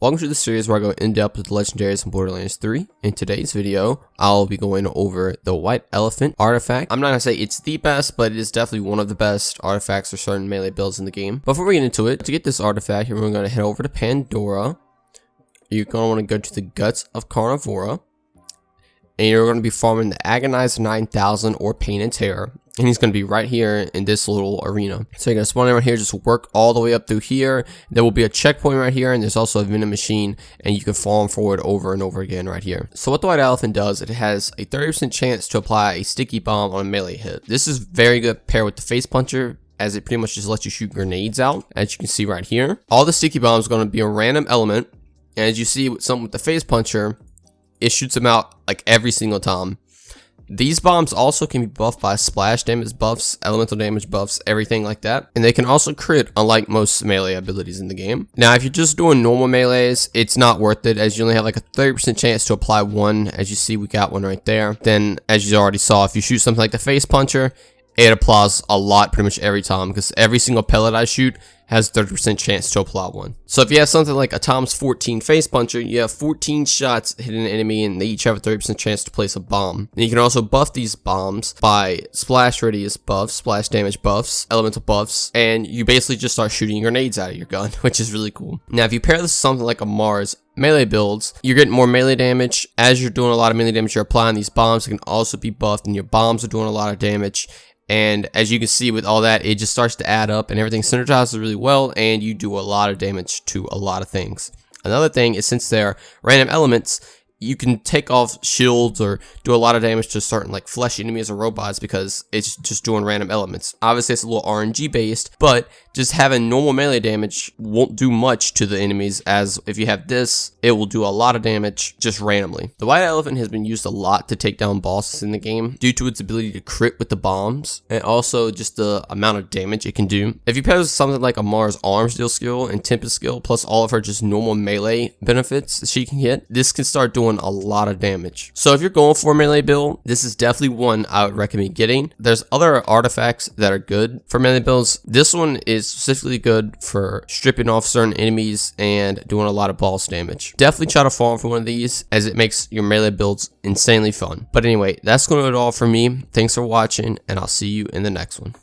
Welcome to the series where I go in depth with the legendaries in Borderlands 3. In today's video, I'll be going over the White Elephant artifact. I'm not gonna say it's the best, but it is definitely one of the best artifacts for certain melee builds in the game. Before we get into it, to get this artifact, we're gonna head over to Pandora. You're gonna want to go to the Guts of Carnivora, and you're gonna be farming the Agonized 9000 or Pain and Terror. And he's going to be right here in this little arena. So you're going to spawn in right here, just work all the way up through here. There will be a checkpoint right here, and there's also a vending machine, and you can farm forward over and over again right here. So what the White Elephant does, it has a 30% chance to apply a sticky bomb on a melee hit. This is very good paired with the Face Puncher, as it pretty much just lets you shoot grenades out, as you can see right here. All the sticky bombs are going to be a random element, and as you see with something with the Face Puncher, it shoots them out like every single time. These bombs also can be buffed by splash damage buffs, elemental damage buffs, everything like that. And they can also crit, unlike most melee abilities in the game. Now, if you're just doing normal melees, it's not worth it, as you only have like a 30% chance to apply one. As you see, we got one right there. Then, as you already saw, if you shoot something like the Face Puncher, it applies a lot pretty much every time, because every single pellet I shoot has 30% chance to apply one. So if you have something like a times 14 Face Puncher, you have 14 shots hitting an enemy, and they each have a 30% chance to place a bomb. And you can also buff these bombs by splash radius buffs, splash damage buffs, elemental buffs, and you basically just start shooting grenades out of your gun, which is really cool. Now, if you pair this with something like a Mars melee builds, you're getting more melee damage. As you're doing a lot of melee damage, you're applying these bombs that can also be buffed, and your bombs are doing a lot of damage. And as you can see with all that, it just starts to add up and everything synergizes really well, and you do a lot of damage to a lot of things. Another thing is, since they're random elements, you can take off shields or do a lot of damage to certain like fleshy enemies or robots, because it's just doing random elements. Obviously, it's a little RNG based, but just having normal melee damage won't do much to the enemies, as if you have this, it will do a lot of damage just randomly. The White Elephant has been used a lot to take down bosses in the game due to its ability to crit with the bombs, and also just the amount of damage it can do. If you pair this with something like a Mars Arms Deal skill and Tempest skill, plus all of her just normal melee benefits that she can hit, this can start doing a lot of damage. So if you're going for a melee build, this is definitely one I would recommend getting. There's other artifacts that are good for melee builds. This one is specifically good for stripping off certain enemies and doing a lot of boss damage. Definitely try to farm for one of these, as it makes your melee builds insanely fun. But anyway, that's going to do it all for me. Thanks for watching, and I'll see you in the next one.